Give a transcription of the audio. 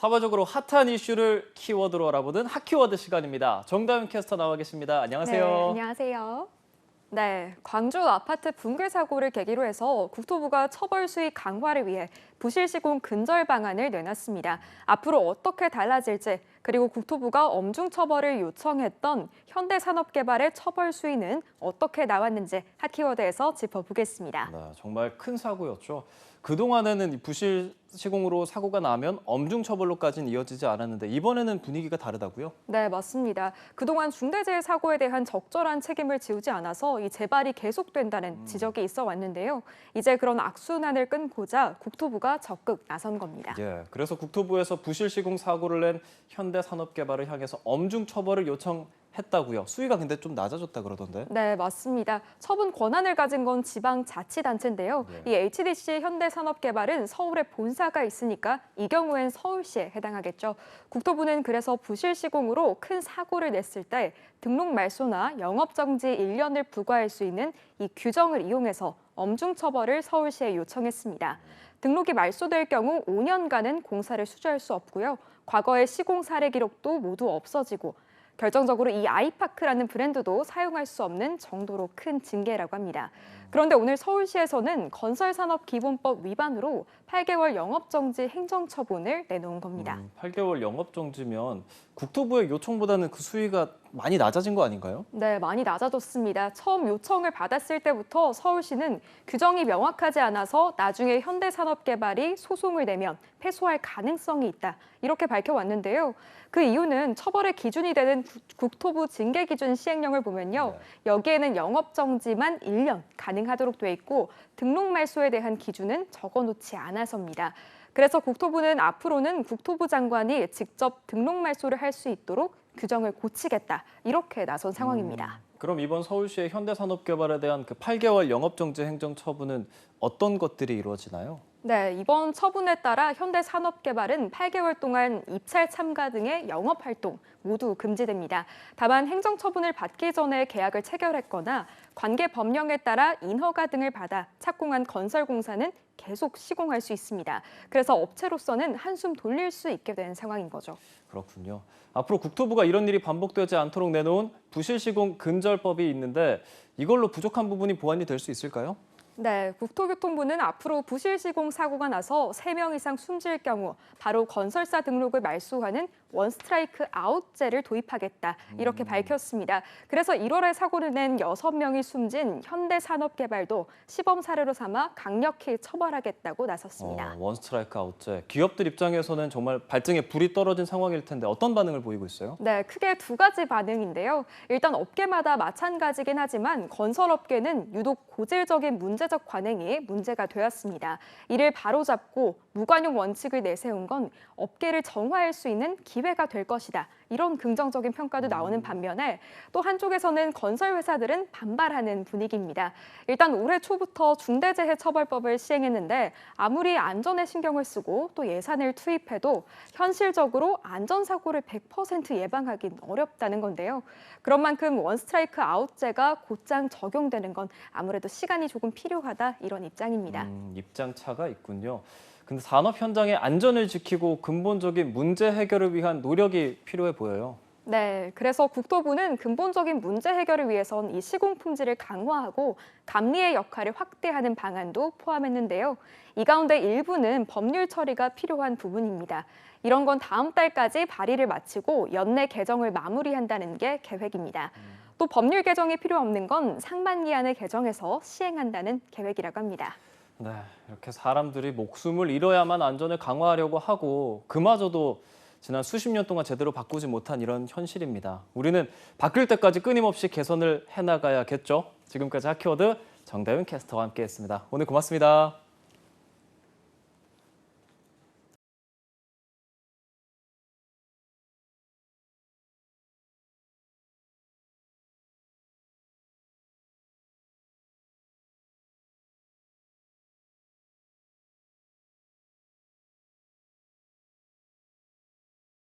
사회적으로 핫한 이슈를 키워드로 알아보는 핫키워드 시간입니다. 정다윤 캐스터 나와 계십니다. 안녕하세요. 네, 안녕하세요. 네, 광주 아파트 붕괴 사고를 계기로 해서 국토부가 처벌 수위 강화를 위해 부실 시공 근절 방안을 내놨습니다. 앞으로 어떻게 달라질지, 그리고 국토부가 엄중 처벌을 요청했던 현대산업개발의 처벌 수위는 어떻게 나왔는지 핫키워드에서 짚어보겠습니다. 네, 정말 큰 사고였죠. 그동안에는 부실 시공으로 사고가 나면 엄중 처벌로까지는 이어지지 않았는데 이번에는 분위기가 다르다고요? 네, 맞습니다. 그동안 중대재해 사고에 대한 적절한 책임을 지우지 않아서 이 재발이 계속된다는 지적이 있어 왔는데요. 이제 그런 악순환을 끊고자 국토부가 적극 나선 겁니다. 예, 그래서 국토부에서 부실 시공 사고를 낸 현대산업개발을 향해서 엄중 처벌을 요청했다고요. 수위가 근데 좀 낮아졌다 그러던데. 네, 맞습니다. 처분 권한을 가진 건 지방자치단체인데요. 네. 이 HDC 현대산업개발은 서울에 본사가 있으니까 이 경우엔 서울시에 해당하겠죠. 국토부는 그래서 부실 시공으로 큰 사고를 냈을 때 등록 말소나 영업정지 1년을 부과할 수 있는 이 규정을 이용해서 엄중 처벌을 서울시에 요청했습니다. 등록이 말소될 경우 5년간은 공사를 수주할 수 없고요. 과거의 시공 사례 기록도 모두 없어지고 결정적으로 이 아이파크라는 브랜드도 사용할 수 없는 정도로 큰 징계라고 합니다. 그런데 오늘 서울시에서는 건설산업기본법 위반으로 8개월 영업정지 행정처분을 내놓은 겁니다. 8개월 영업정지면 국토부의 요청보다는 그 수위가 많이 낮아진 거 아닌가요? 네, 많이 낮아졌습니다. 처음 요청을 받았을 때부터 서울시는 규정이 명확하지 않아서 나중에 현대산업개발이 소송을 내면 패소할 가능성이 있다. 이렇게 밝혀왔는데요. 그 이유는 처벌의 기준이 되는 국토부 징계기준 시행령을 보면요. 여기에는 영업정지만 1년 가능하도록 돼 있고 등록 말소에 대한 기준은 적어놓지 않아서입니다. 그래서 국토부는 앞으로는 국토부 장관이 직접 등록 말소를 할 수 있도록 규정을 고치겠다. 이렇게 나선 상황입니다. 그럼 이번 서울시의 현대산업개발에 대한 그 8개월 영업정지 행정처분은 어떤 것들이 이루어지나요? 네, 이번 처분에 따라 현대산업개발은 8개월 동안 입찰 참가 등의 영업활동 모두 금지됩니다. 다만 행정처분을 받기 전에 계약을 체결했거나 관계 법령에 따라 인허가 등을 받아 착공한 건설공사는 계속 시공할 수 있습니다. 그래서 업체로서는 한숨 돌릴 수 있게 된 상황인 거죠. 그렇군요. 앞으로 국토부가 이런 일이 반복되지 않도록 내놓은 부실시공 근절법이 있는데 이걸로 부족한 부분이 보완이 될 수 있을까요? 네, 국토교통부는 앞으로 부실 시공 사고가 나서 3명 이상 숨질 경우 바로 건설사 등록을 말소하는 원스트라이크 아웃제를 도입하겠다. 이렇게 밝혔습니다. 그래서 1월에 사고를 낸 6명이 숨진 현대산업개발도 시범 사례로 삼아 강력히 처벌하겠다고 나섰습니다. 원스트라이크 아웃제. 기업들 입장에서는 정말 발등에 불이 떨어진 상황일 텐데 어떤 반응을 보이고 있어요? 네, 크게 두 가지 반응인데요. 일단 업계마다 마찬가지긴 하지만 건설업계는 유독 고질적인 문제적 관행이 문제가 되었습니다. 이를 바로잡고 무관용 원칙을 내세운 건 업계를 정화할 수 있는 기회가 될 것이다. 이런 긍정적인 평가도 나오는 반면에 또 한쪽에서는 건설회사들은 반발하는 분위기입니다. 일단 올해 초부터 중대재해처벌법을 시행했는데 아무리 안전에 신경을 쓰고 또 예산을 투입해도 현실적으로 안전사고를 100% 예방하긴 어렵다는 건데요. 그런 만큼 원스트라이크 아웃제가 곧장 적용되는 건 아무래도 시간이 조금 필요하다 이런 입장입니다. 입장 차가 있군요. 근데 산업 현장의 안전을 지키고 근본적인 문제 해결을 위한 노력이 필요해 보여요. 네, 그래서 국토부는 근본적인 문제 해결을 위해선 이 시공 품질을 강화하고 감리의 역할을 확대하는 방안도 포함했는데요. 이 가운데 일부는 법률 처리가 필요한 부분입니다. 이런 건 다음 달까지 발의를 마치고 연내 개정을 마무리한다는 게 계획입니다. 또 법률 개정이 필요 없는 건 상반기 안에 개정해서 시행한다는 계획이라고 합니다. 네, 이렇게 사람들이 목숨을 잃어야만 안전을 강화하려고 하고 그마저도 지난 수십 년 동안 제대로 바꾸지 못한 이런 현실입니다. 우리는 바뀔 때까지 끊임없이 개선을 해나가야겠죠. 지금까지 핫키워드 정다윤 캐스터와 함께했습니다. 오늘 고맙습니다.